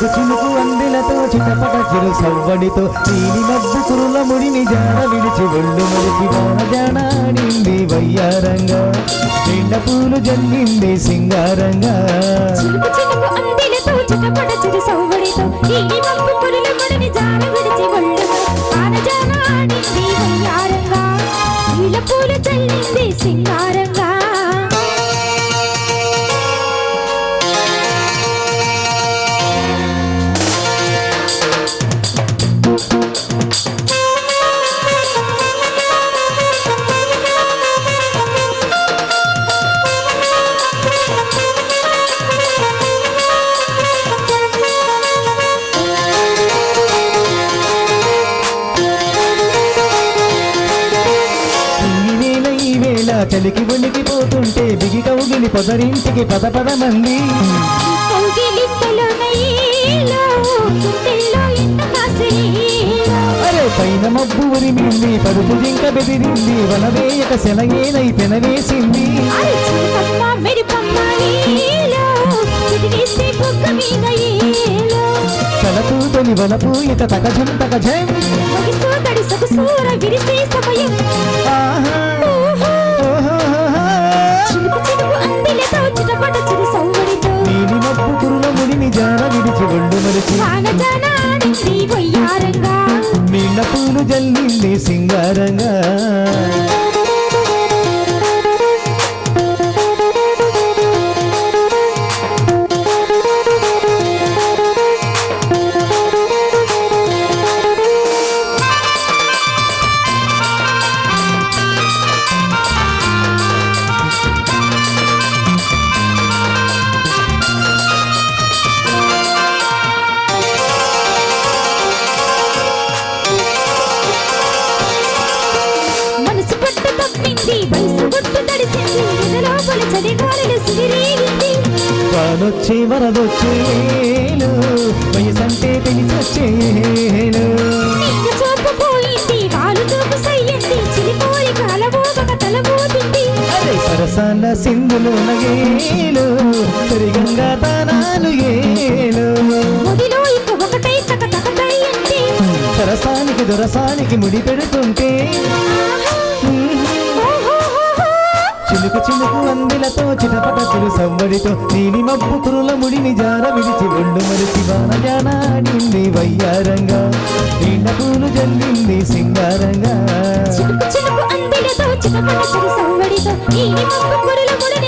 చినుకు చినుకు అందెలతో చిటపట చిరు సవ్వడితో నీలి మబ్బు కురుల ముడిని జాన విడిచి ఒళ్ళు మరిచి వాన జానాడింది వయ్యారంగా ఎండ పూలు జల్లింది సింగారంగా చినుకు చినుకు అందెలతో చిటపట చిరు సవ్వడితో నీలి మబ్బు కురుల ముడిని జాన విడిచి ఒళ్ళు వాన జానాడింది వయ్యారంగా నీల పూలు జల్లింది సింగారంగా చలికి వణికిపోతుంటే బిగి కౌగిలి పొదరింటికి పద పద మంది అరే పైన మబ్బు ఉరిమింది పరుపు జింక బెదిరింది వనవేయక సెలయేనై పెనవేసింది తలకు తొలి వలపు ఇక తగజం తగజం నీలి మబ్బు కురుల ముడిని జాన విడిచి ఒళ్ళు మరిచి నీళ్ళ పూలు జల్లింది సింగారంగా వానొచ్చే వరదొచ్చేలు వయసంటే తెలిసొచ్చేలు సరసాల సింధులు నగేలు సరిగంగా తానాలు ఏలు సరసానికి దొరసానికి ముడి పెడుతుంటే చినుకు చినుకు అందెలతో చిటపట చిరు సవ్వడితో నీలి మబ్బు కురుల ముడిని జార విడిచి ఒళ్ళు మరిచి వాన జానాడింది వయ్యారంగా నీళ్ళ పూలు జల్లింది సింగారంగా చినుకు చినుకు అందెలతో చిటపట చిరు సవ్వడితో నీలి మబ్బు కురుల ముడిని